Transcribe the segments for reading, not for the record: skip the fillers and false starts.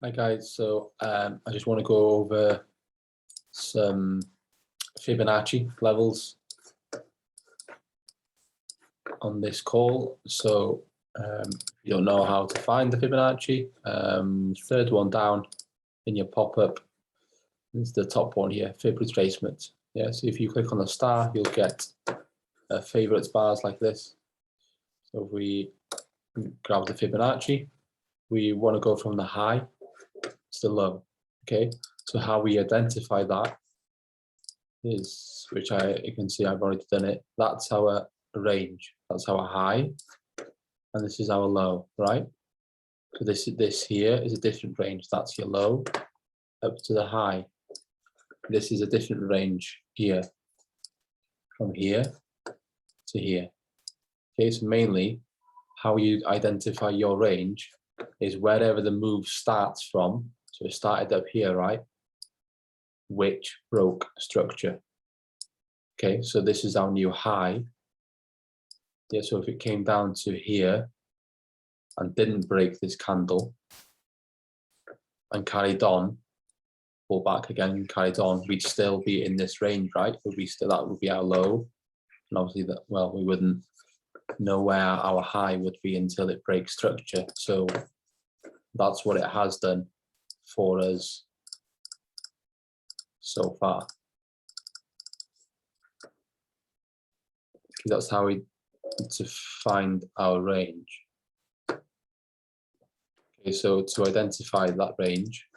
Hi guys, so I just want to go over some Fibonacci levels on this call. So you don't know how to find the Fibonacci. Third one down in your pop-up is the top one here, Fib retracement. Yeah, so if you click on the star, you'll get favorites bars like this. So if we grab the Fibonacci, we want to go from the high to the low. Okay, so how we identify that is, which you can see I've already done it. That's our range. That's our high, and this is our low, right? So this here is a different range. That's your low up to the high. This is a different range here, from here to here. Okay, so mainly how you identify your range is wherever the move starts from. So it started up here, right? Which broke structure. Okay, so this is our new high. Yeah, so if it came down to here and didn't break this candle and carried on, pull back again, carried on, we'd still be in this range, right? That would be our low. And obviously we wouldn't know where our high would be until it breaks structure. So that's what it has done for us so far. That's how we to find our range. Okay, so to identify that range,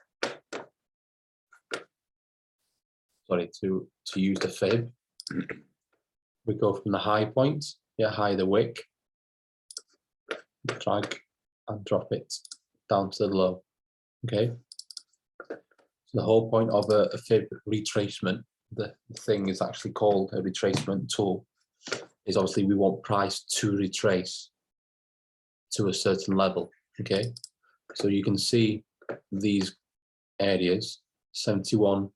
to use the fib, we go from the high point, high the wick, drag and drop it down to the low. Okay, so the whole point of a fib retracement, the thing is actually called a retracement tool, is obviously we want price to retrace to a certain level. Okay, so you can see these areas, 71,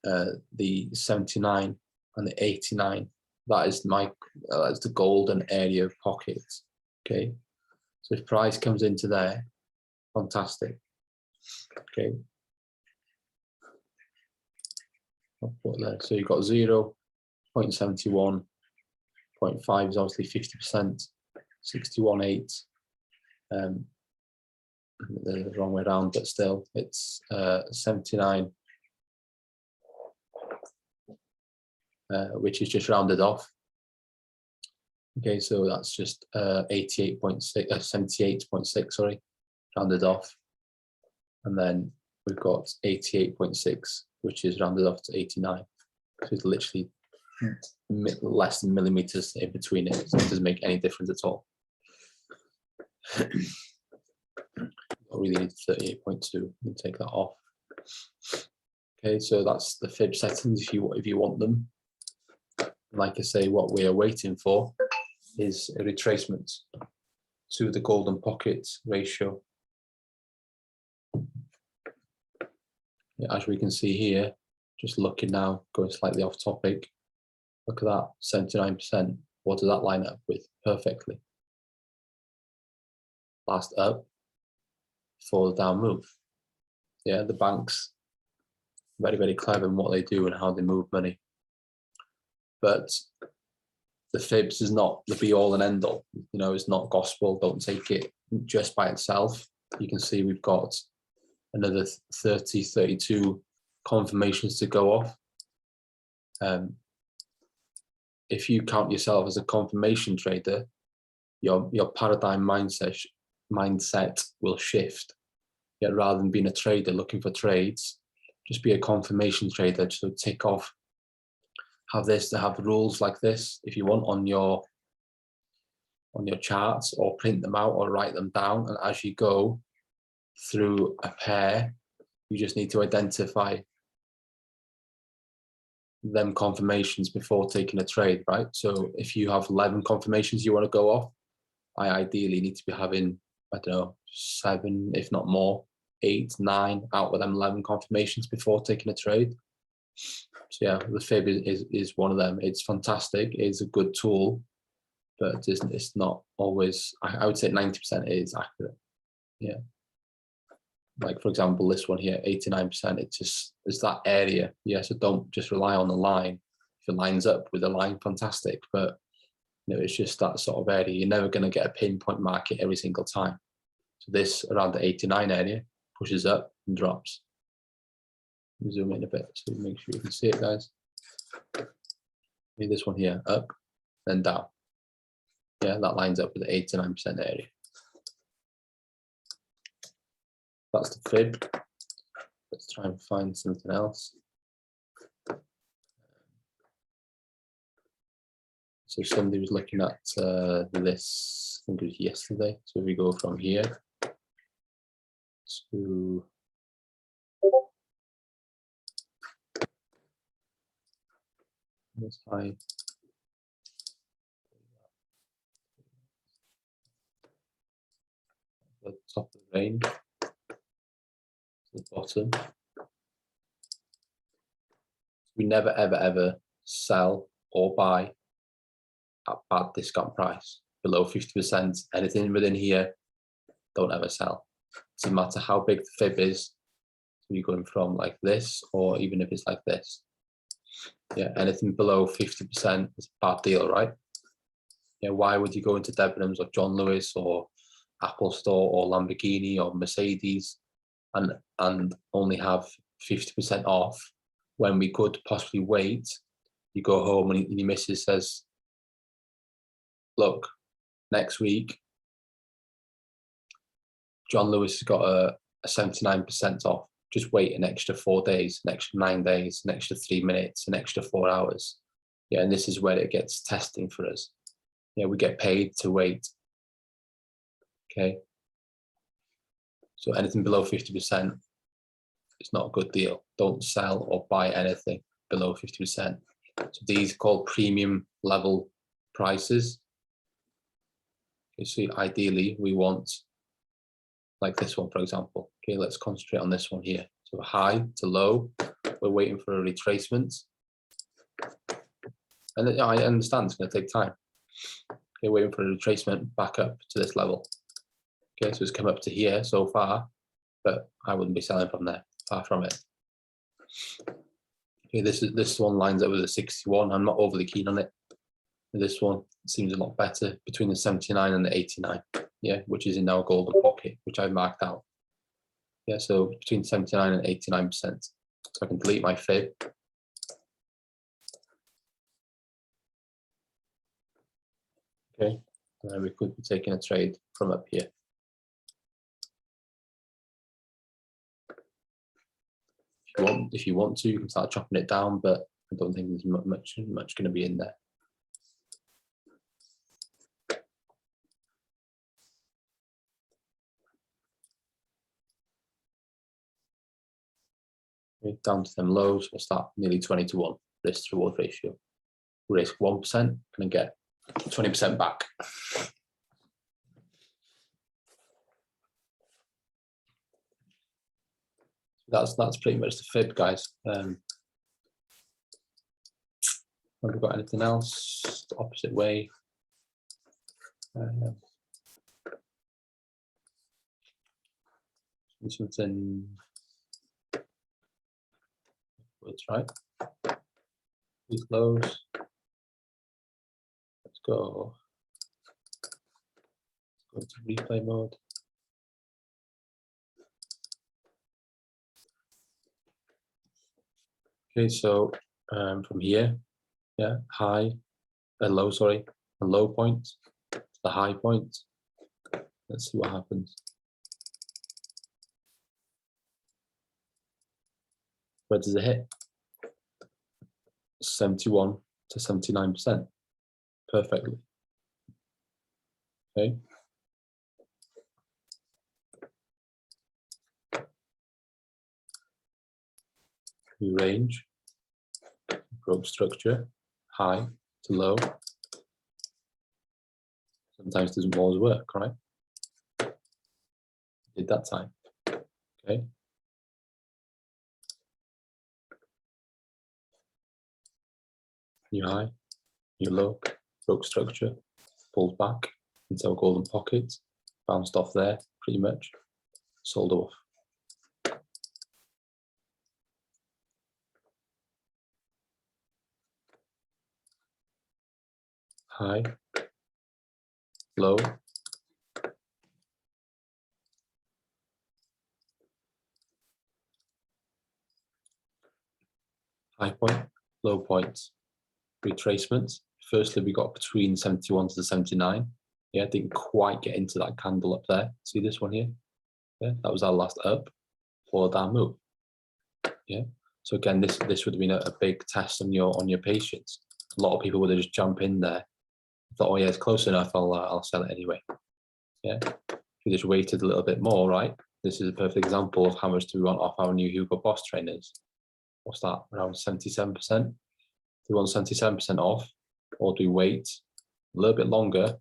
the 79 and the 89, that is that's the golden area of pockets. Okay, so if price comes into there, fantastic. Okay, I'll put there. So you've got 0, 0.71, 0.5 is obviously 50%, 61.8. The wrong way around, but still it's 79, which is just rounded off. Okay, so that's just 88.6, 78.6, sorry, rounded off. And then we've got 88.6, which is rounded off to 89. So it's literally less than millimeters in between it. So it doesn't make any difference at all. I really need 38.2 and take that off. Okay, so that's the fib settings if you want them. Like I say, what we are waiting for is a retracement to the golden pocket ratio. As we can see here, just looking now, going slightly off topic, look at that, 79%. What does that line up with? Perfectly. Last up for the down move. Yeah, the banks, very, very clever in what they do and how they move money. But the fibs is not the be all and end all. You know, it's not gospel. Don't take it just by itself. You can see we've got another 30, 32 confirmations to go off. If you count yourself as a confirmation trader, your paradigm mindset will shift. Yet rather than being a trader looking for trades, just be a confirmation trader. So tick off, have rules like this if you want on your charts, or print them out or write them down. And as you go through a pair, you just need to identify them confirmations before taking a trade, right? So if you have 11 confirmations you want to go off, I ideally need to be having, I don't know, 7, if not more, 8, 9 out of them 11 confirmations before taking a trade. So yeah, the fib is one of them. It's fantastic. It's a good tool, but it's not always, I would say 90% is accurate. Yeah. like for example, this one here, 89%, it's that area. Yeah, so don't just rely on the line. If it lines up with the line, fantastic. But it's just that sort of area. You're never going to get a pinpoint market every single time. So this around the 89 area pushes up and drops. Let me zoom in a bit so make sure you can see it, guys. Maybe this one here, up, then down. Yeah, that lines up with the 89% area. That's the fib. Let's try and find something else. So somebody was looking at this, I think it was yesterday. So if we go from here to this high, the top of the range, to the bottom. We never, ever, ever sell or buy at bad discount price below 50%. Anything within here, don't ever sell. Doesn't matter how big the fib is. So you're going from like this, or even if it's like this. Yeah, anything below 50% is a bad deal, right? Yeah, why would you go into Debenhams or John Lewis or Apple Store or Lamborghini or Mercedes and only have 50% off when we could possibly wait? You go home and your missus says, look, next week, John Lewis has got a 79% off. Just wait an extra 4 days, an extra 9 days, an extra 3 minutes, an extra 4 hours. Yeah, and this is where it gets testing for us. Yeah, we get paid to wait. Okay. So anything below 50%, it's not a good deal. Don't sell or buy anything below 50%. So these are called premium level prices. Okay, so ideally we want like this one, for example. Okay, let's concentrate on this one here. So high to low, we're waiting for a retracement. And I understand it's going to take time. Okay, waiting for a retracement back up to this level. Okay, so it's come up to here so far, but I wouldn't be selling from there, far from it. Okay, this one lines up with a 61. I'm not overly keen on it. This one seems a lot better, between the 79 and the 89. Yeah, which is in our golden pocket, which I've marked out. Yeah, so between 79 and 89%. So I can delete my fib. Okay, and we could be taking a trade from up here. If you want to, you can start chopping it down, but I don't think there's much going to be in there. Okay, down to them lows, we'll start nearly 20 to 1 risk to reward ratio. Risk 1% and get 20% back. That's pretty much the fib, guys. Have we got anything else? The opposite way. Something. That's right. These lows. Let's go. Let's go to replay mode. Okay, so from here, yeah, low point to the high point. Let's see what happens. Where does it hit? 71 to 79%. Perfectly. Okay. Range, broke structure, high to low. Sometimes doesn't always work, right? Did that time. Okay. New high, new low, broke structure, pulled back into our golden pocket, bounced off there pretty much, sold off. high, low, high point, low point, retracement. Firstly, we got between 71 to the 79. Yeah, didn't quite get into that candle up there. See this one here? Yeah, that was our last up or down move. Yeah. So again, this would have been a big test on your patience. A lot of people would have just jumped in there, thought, oh yeah, it's close enough. I'll sell it anyway. Yeah. If you just waited a little bit more, right? This is a perfect example of how much do we want off our new Hugo Boss trainers. What's that? Around 77%. Do we want 77% off, or do we wait a little bit longer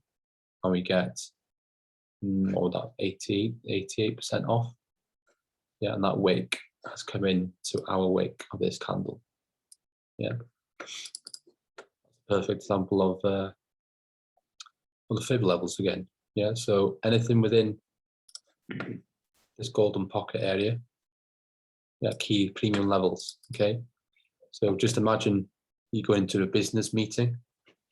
and we get that 88% off? Yeah, and that wick has come in to our wick of this candle. Yeah, perfect example of the fib levels again. Yeah, so anything within this golden pocket area, yeah, key premium levels. Okay, so just imagine you go into a business meeting,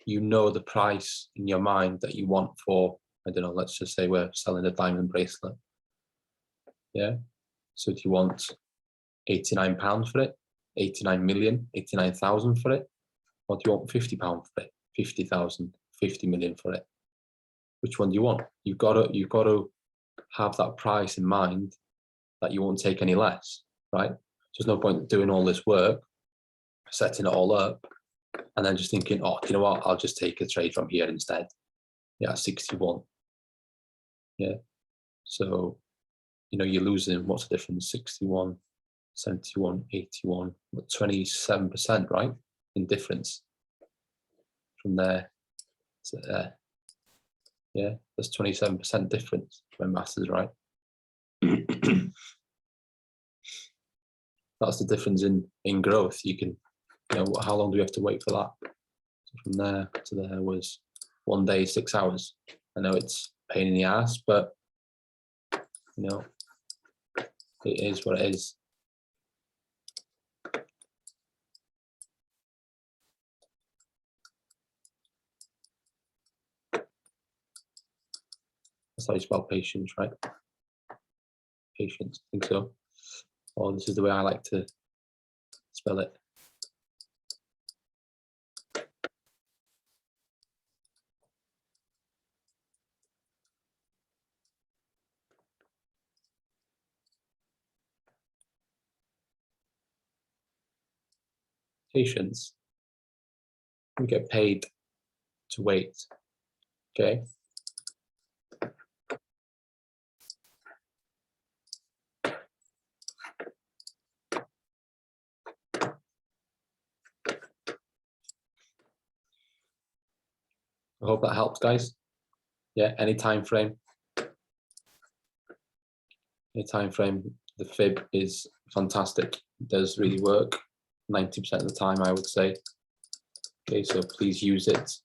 you know the price in your mind that you want for, I don't know, let's just say we're selling a diamond bracelet. Yeah, so do you want £89 for it, 89 million, 89,000 for it, or do you want £50 for it, 50,000, 50 million for it? Which one do you want? You've got to have that price in mind that you won't take any less, right? There's no point doing all this work, setting it all up, and then just thinking, oh, you know what? I'll just take a trade from here instead. Yeah, 61. Yeah. So, you know, you're losing, what's the difference? 61, 71, 81, 27%, right? In difference from there to there. Yeah, there's 27% difference when maths is right. That's the difference in growth. You can, you know, how long do we have to wait for that? So from there to there was 1 day, 6 hours. I know it's a pain in the ass, but you know, it is what it is. That's how you spell patience, right? Patience, I think so. Or this is the way I like to spell it. Patience. We get paid to wait. Okay. I hope that helps, guys. Yeah, any time frame. Any time frame, the fib is fantastic. It does really work 90% of the time, I would say. Okay, so please use it.